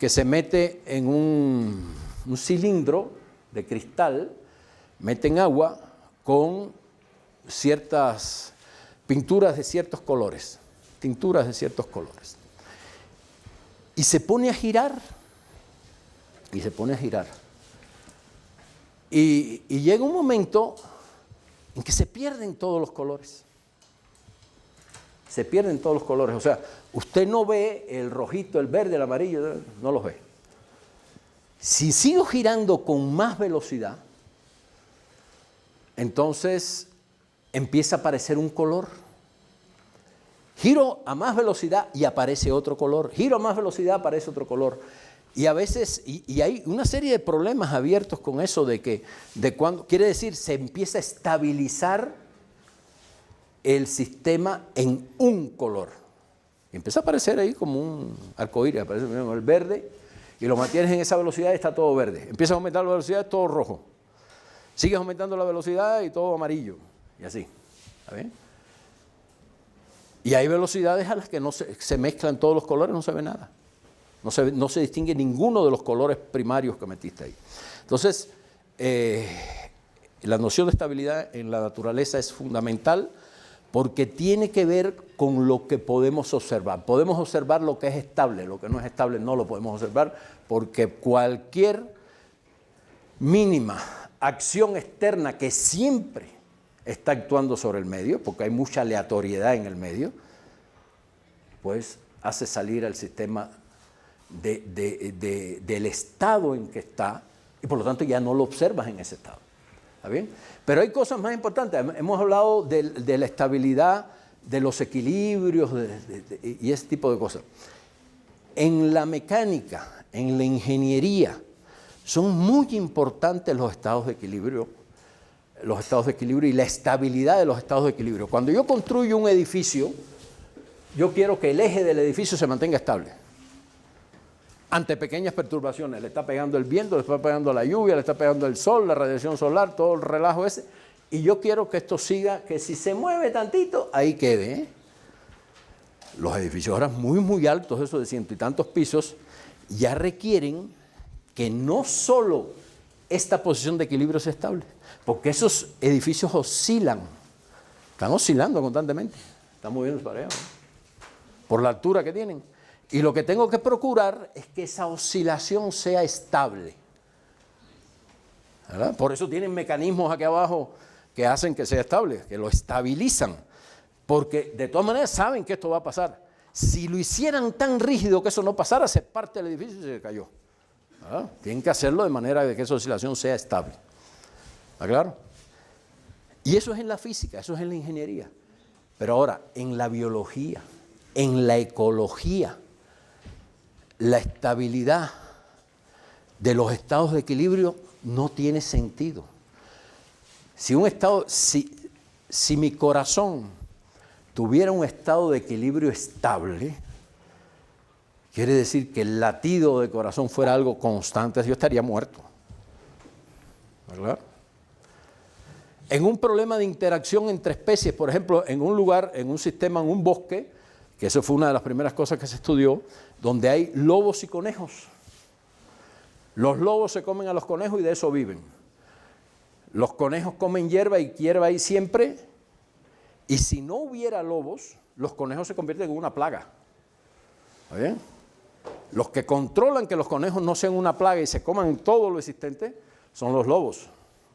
que se mete en un cilindro de cristal, meten agua con ciertas pinturas de ciertos colores, tinturas de ciertos colores. Y se pone a girar, y se pone a girar. Y llega un momento en que se pierden todos los colores. Se pierden todos los colores. O sea, usted no ve el rojito, el verde, el amarillo, no los ve. Si sigo girando con más velocidad, entonces empieza a aparecer un color. Giro a más velocidad y aparece otro color. Giro a más velocidad, aparece otro color. Y a veces, y hay una serie de problemas abiertos con eso de cuando, quiere decir, se empieza a estabilizar el sistema en un color. Y empieza a aparecer ahí como un arcoíris, aparece el verde, y lo mantienes en esa velocidad y está todo verde. Empiezas a aumentar la velocidad, es todo rojo. Sigues aumentando la velocidad y todo amarillo. Y así. ¿Está bien? Y hay velocidades a las que no se mezclan todos los colores, no se ve nada. No se distingue ninguno de los colores primarios que metiste ahí. Entonces, la noción de estabilidad en la naturaleza es fundamental porque tiene que ver con lo que podemos observar. Podemos observar lo que es estable, lo que no es estable no lo podemos observar porque cualquier mínima acción externa que siempre está actuando sobre el medio, porque hay mucha aleatoriedad en el medio, pues hace salir al sistema del estado en que está y por lo tanto ya no lo observas en ese estado. ¿Está bien? Pero hay cosas más importantes. Hemos hablado de la estabilidad, de los equilibrios y ese tipo de cosas. En la mecánica, en la ingeniería, son muy importantes los estados de equilibrio y la estabilidad de los estados de equilibrio. Cuando yo construyo un edificio, yo quiero que el eje del edificio se mantenga estable. Ante pequeñas perturbaciones, le está pegando el viento, le está pegando la lluvia, le está pegando el sol, la radiación solar, todo el relajo ese. Y yo quiero que esto siga, que si se mueve tantito, ahí quede. ¿Eh? Los edificios ahora muy, muy altos, esos de 100 y tantos pisos, ya requieren que no solo esta posición de equilibrio sea estable, porque esos edificios oscilan, están oscilando constantemente, están moviéndose para allá, ¿no? Por la altura que tienen. Y lo que tengo que procurar es que esa oscilación sea estable. ¿Verdad? Por eso tienen mecanismos aquí abajo que hacen que sea estable, que lo estabilizan, porque de todas maneras saben que esto va a pasar. Si lo hicieran tan rígido que eso no pasara, se parte el edificio y se cayó. ¿Verdad? Tienen que hacerlo de manera de que esa oscilación sea estable. ¿Está claro? Y eso es en la física, eso es en la ingeniería. Pero ahora, en la biología, en la ecología, la estabilidad de los estados de equilibrio no tiene sentido. Si mi corazón tuviera un estado de equilibrio estable, quiere decir que el latido de corazón fuera algo constante, yo estaría muerto. ¿Verdad? En un problema de interacción entre especies, por ejemplo, en un lugar, en un sistema, en un bosque, que eso fue una de las primeras cosas que se estudió, donde hay lobos y conejos. Los lobos se comen a los conejos y de eso viven. Los conejos comen hierba y hierba hay siempre, y si no hubiera lobos, los conejos se convierten en una plaga. ¿Está bien? Los que controlan que los conejos no sean una plaga y se coman todo lo existente son los lobos.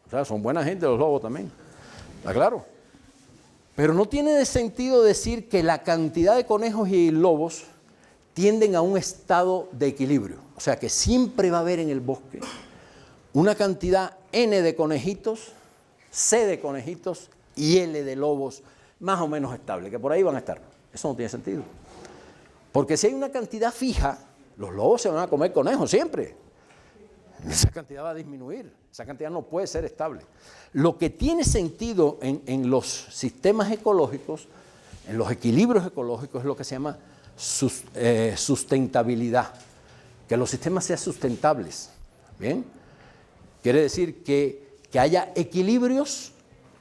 O sea, son buena gente los lobos también. ¿Está claro? Pero no tiene sentido decir que la cantidad de conejos y lobos tienden a un estado de equilibrio. O sea, que siempre va a haber en el bosque una cantidad N de conejitos, C de conejitos y L de lobos más o menos estable, que por ahí van a estar. Eso no tiene sentido. Porque si hay una cantidad fija, los lobos se van a comer conejos siempre. Esa cantidad va a disminuir, esa cantidad no puede ser estable. Lo que tiene sentido en los sistemas ecológicos, en los equilibrios ecológicos, es lo que se llama sustentabilidad, que los sistemas sean sustentables. ¿Bien? Quiere decir que haya equilibrios,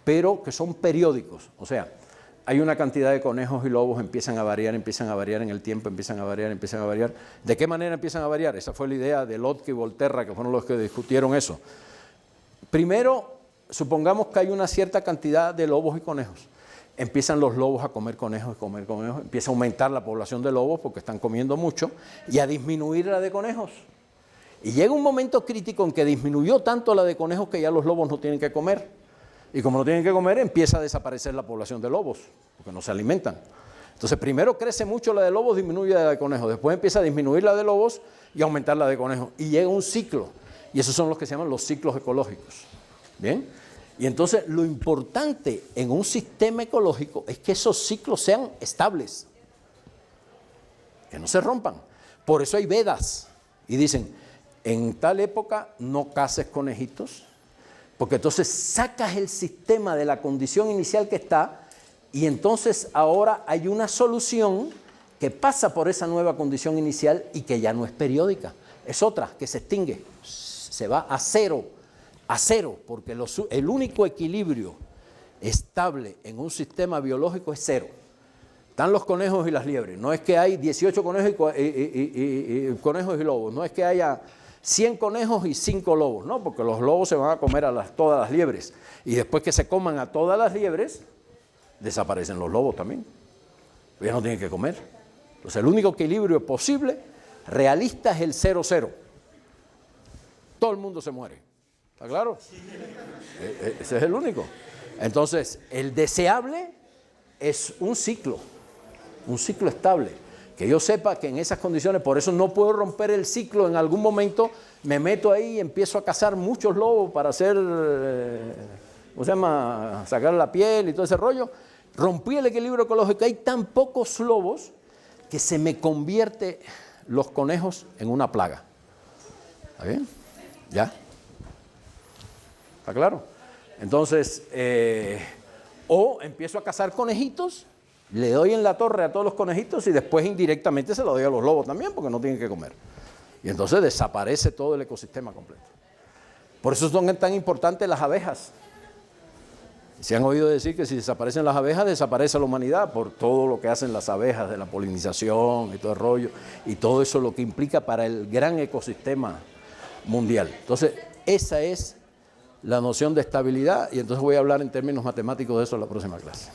pero que son periódicos. O sea, hay una cantidad de conejos y lobos, empiezan a variar en el tiempo, empiezan a variar. ¿De qué manera empiezan a variar? Esa fue la idea de Locke y Volterra, que fueron los que discutieron eso. Primero, supongamos que hay una cierta cantidad de lobos y conejos. Empiezan los lobos a comer conejos, empieza a aumentar la población de lobos porque están comiendo mucho y a disminuir la de conejos. Y llega un momento crítico en que disminuyó tanto la de conejos que ya los lobos no tienen que comer. Y como no tienen que comer, empieza a desaparecer la población de lobos, porque no se alimentan. Entonces, primero crece mucho la de lobos, disminuye la de conejos. Después empieza a disminuir la de lobos y aumentar la de conejos. Y llega un ciclo. Y esos son los que se llaman los ciclos ecológicos. ¿Bien? Y entonces, lo importante en un sistema ecológico es que esos ciclos sean estables. que no se rompan. Por eso hay vedas. Y dicen, en tal época no caces conejitos, porque entonces sacas el sistema de la condición inicial que está y entonces ahora hay una solución que pasa por esa nueva condición inicial y que ya no es periódica. Es otra que se extingue, se va a cero, porque el único equilibrio estable en un sistema biológico es cero. Están los conejos y las liebres. No es que hay 18 conejos conejos y lobos, no es que haya 100 conejos y 5 lobos, no, porque los lobos se van a comer a todas las liebres. Y después que se coman a todas las liebres, desaparecen los lobos también. Ya no tienen que comer. Entonces el único equilibrio posible, realista, es el 0-0. Todo el mundo se muere. ¿Está claro? Ese es el único. Entonces, el deseable es un ciclo estable. Que yo sepa que en esas condiciones, por eso no puedo romper el ciclo. En algún momento me meto ahí y empiezo a cazar muchos lobos para hacer, ¿cómo se llama? Sacar la piel y todo ese rollo. Rompí el equilibrio ecológico. Hay tan pocos lobos que se me convierte los conejos en una plaga. ¿Está bien? ¿Ya? ¿Está claro? Entonces, o empiezo a cazar conejitos, le doy en la torre a todos los conejitos y después indirectamente se lo doy a los lobos también porque no tienen que comer. Y entonces desaparece todo el ecosistema completo. Por eso son tan importantes las abejas. Se han oído decir que si desaparecen las abejas, desaparece la humanidad por todo lo que hacen las abejas de la polinización y todo el rollo, y todo eso lo que implica para el gran ecosistema mundial. Entonces, esa es la noción de estabilidad, y entonces voy a hablar en términos matemáticos de eso en la próxima clase.